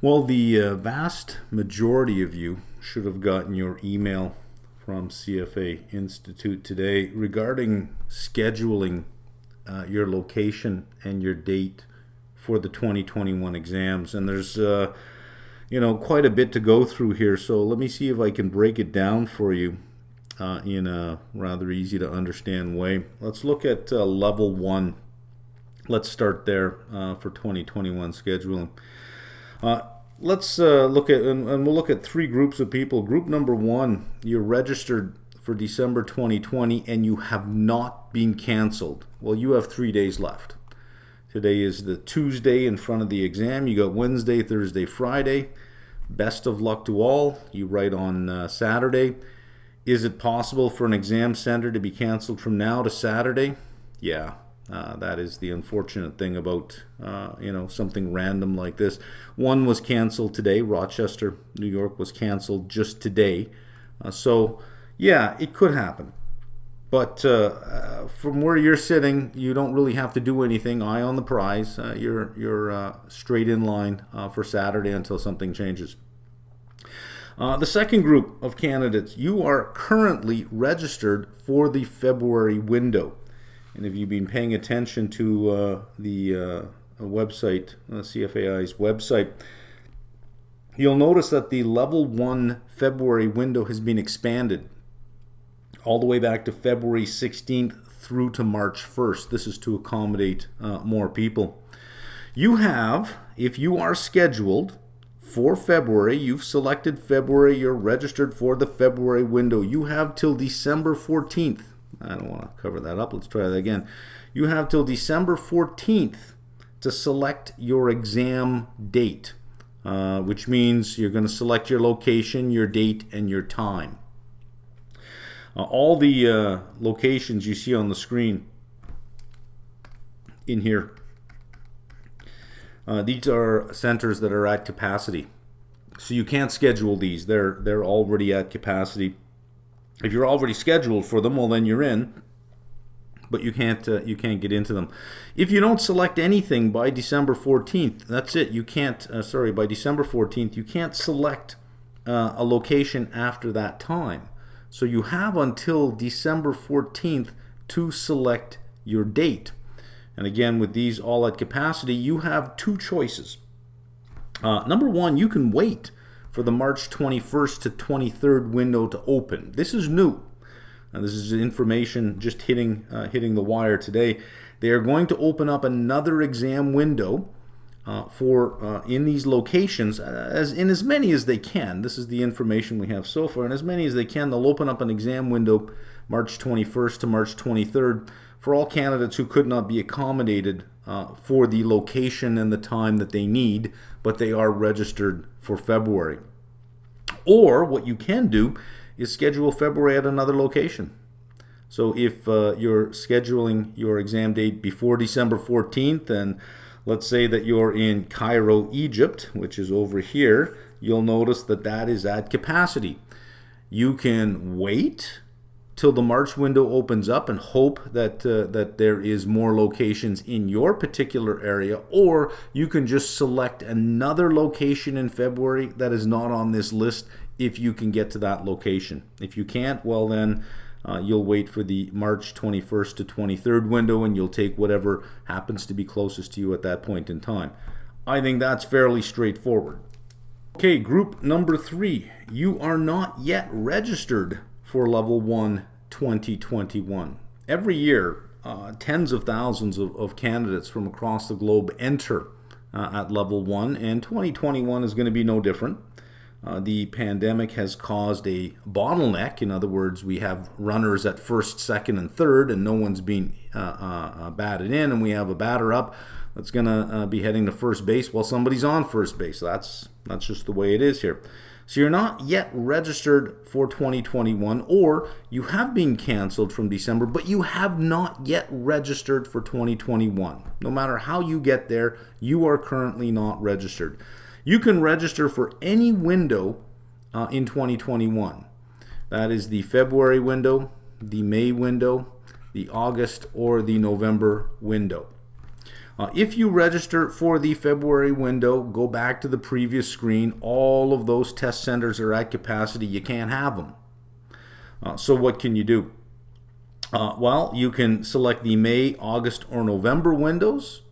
Well, the vast majority of you should have gotten your email from CFA Institute today regarding scheduling your location and your date for the 2021 exams. And there's quite a bit to go through here, so let me see if I can break it down for you in a rather easy to understand way. Let's look at level 1. Let's start there for 2021 scheduling. Let's look at, and we'll look at 3 groups of people. Group number 1, you're registered for December 2020 and you have not been canceled. Well, you have 3 days left. Today is the Tuesday in front of the exam. You got Wednesday, Thursday, Friday. Best of luck to all. You write on Saturday. Is it possible for an exam center to be canceled from now to Saturday? Yeah. That is the unfortunate thing about something random like this. One was canceled today. Rochester, New York was canceled just today. So yeah, it could happen. But from where you're sitting, you don't really have to do anything. Eye on the prize. You're straight in line for Saturday until something changes. The second group of candidates, you are currently registered for the February window. And if you've been paying attention to the website, CFAI's website, you'll notice that the level 1 February window has been expanded all the way back to February 16th through to March 1st. This is to accommodate more people. You have, if you are scheduled for February, you've selected February, you're registered for the February window, you have till December 14th. I don't want to cover that up. Let's try that again. You have till December 14th to select your exam date, which means you're going to select your location, your date, and your time. All the locations you see on the screen in here, these are centers that are at capacity. So you can't schedule these. They're already at capacity. If you're already scheduled for them, well, then you're in, but you can't get into them. If you don't select anything by December 14th, that's it. You can't. By December 14th, you can't select a location after that time. So you have until December 14th to select your date. And again, with these all at capacity, you have 2 choices. Number 1, you can wait for the March 21st to 23rd window to open. This is new. This is information just hitting the wire today. They are going to open up another exam window for in these locations, as many as they can. This is the information we have so far, and as many as they can, they'll open up an exam window March 21st to March 23rd for all candidates who could not be accommodated for the location and the time that they need, but they are registered for February. Or what you can do is schedule February at another location. So if you're scheduling your exam date before December 14th, and let's say that you're in Cairo, Egypt, which is over here, you'll notice that that is at capacity. You can wait till the March window opens up and hope that there is more locations in your particular area, or you can just select another location in February that is not on this list if you can get to that location. If you can't, well then you'll wait for the March 21st to 23rd window and you'll take whatever happens to be closest to you at that point in time. I think that's fairly straightforward. Okay, group number 3, you are not yet registered for level 1 2021. Every year, tens of thousands of candidates from across the globe enter at level 1, and 2021 is going to be no different. The pandemic has caused a bottleneck. In other words, we have runners at first, second, and third, and no one's being batted in, and we have a batter up that's going to be heading to first base while somebody's on first base. That's just the way it is here. So you're not yet registered for 2021, or you have been canceled from December, but you have not yet registered for 2021. No matter how you get there, you are currently not registered. You can register for any window in 2021. That is the February window, the May window, the August, or the November window. If you register for the February window, go back to the previous screen. All of those test centers are at capacity. You can't have them. So what can you do? Well, you can select the May, August, or November windows.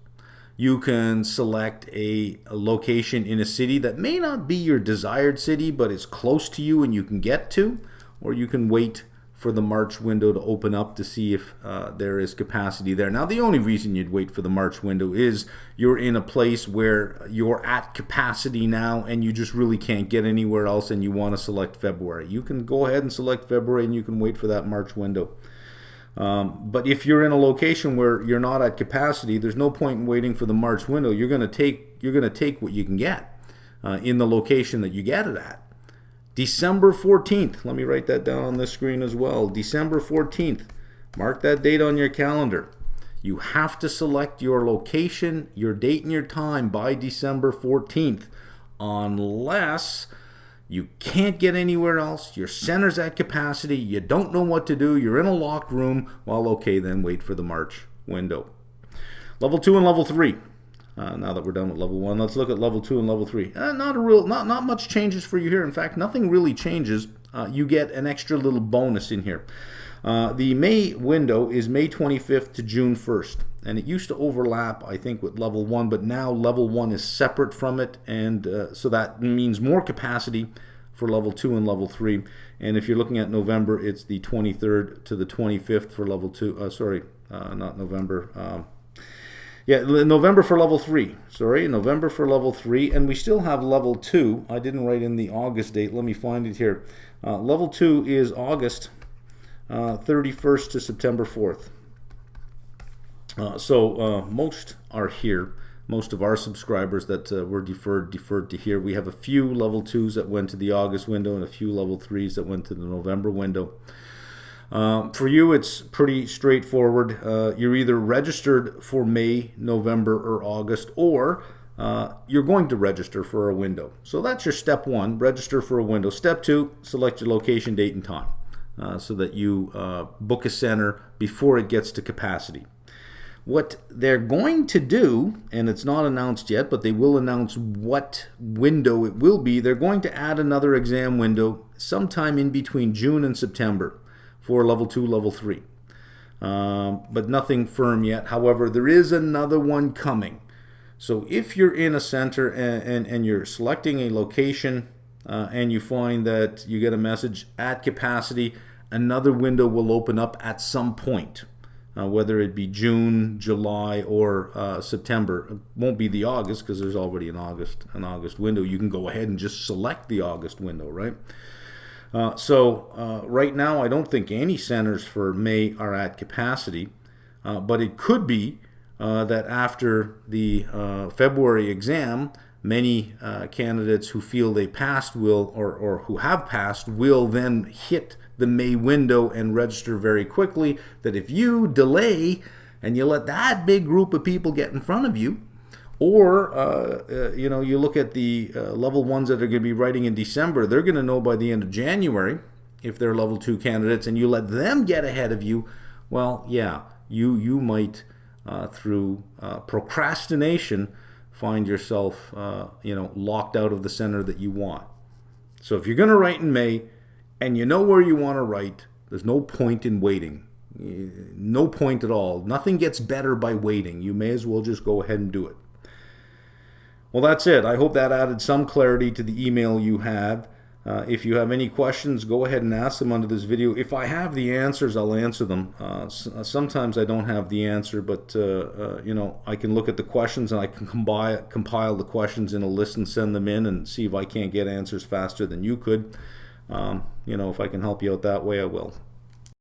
You can select a location in a city that may not be your desired city, but is close to you and you can get to. Or you can wait for the March window to open up to see if there is capacity there. Now, the only reason you'd wait for the March window is you're in a place where you're at capacity now and you just really can't get anywhere else and you want to select February. You can go ahead and select February and you can wait for that March window. But if you're in a location where you're not at capacity, there's no point in waiting for the March window. You're going to take what you can get in the location that you get it at. December 14th, let me write that down on this screen as well. December 14th, mark that date on your calendar. You have to select your location, your date, and your time by December 14th, unless you can't get anywhere else, your center's at capacity, you don't know what to do, you're in a locked room. Well, okay, then wait for the March window. Level 2 and level 3. Now that we're done with level 1, let's look at level 2 and level 3. Not much changes for you here. In fact, nothing really changes. You get an extra little bonus in here. The May window is May 25th to June 1st. And it used to overlap, I think, with level 1, but now level 1 is separate from it. And so that means more capacity for level 2 and level 3. And if you're looking at November, it's the 23rd to the 25th for level 2. Not November. November for level 3. November for level 3. And we still have level 2. I didn't write in the August date. Let me find it here. Level 2 is August 31st to September 4th. Most are here. Most of our subscribers that were deferred to here. We have a few level 2s that went to the August window and a few level 3s that went to the November window. For you, it's pretty straightforward. You're either registered for May, November, or August, or you're going to register for a window. So that's your step 1, register for a window. Step 2, select your location, date, and time so that you book a center before it gets to capacity. What they're going to do, and it's not announced yet, but they will announce what window it will be, they're going to add another exam window sometime in between June and September for level 2, level 3. But nothing firm yet. However, there is another one coming. So if you're in a center and you're selecting a location and you find that you get a message at capacity, another window will open up at some point, whether it be June, July, or September. It won't be the August because there's already an August window. You can go ahead and just select the August window, right? Right now, I don't think any centers for May are at capacity, but it could be that after the February exam, many candidates who feel they passed will, or who have passed, will then hit the May window and register very quickly. That if you delay and you let that big group of people get in front of you, or you look at the level 1s that are going to be writing in December, they're going to know by the end of January if they're level 2 candidates, and you let them get ahead of you. Well, yeah, you might through procrastination find yourself locked out of the center that you want. So if you're going to write in May and you know where you want to write, there's no point in waiting. No point at all. Nothing gets better by waiting. You may as well just go ahead and do it. Well, that's it. I hope that added some clarity to the email you had. If you have any questions, go ahead and ask them under this video. If I have the answers, I'll answer them. Sometimes I don't have the answer, but I can look at the questions and I can compile the questions in a list and send them in and see if I can't get answers faster than you could. If I can help you out that way, I will.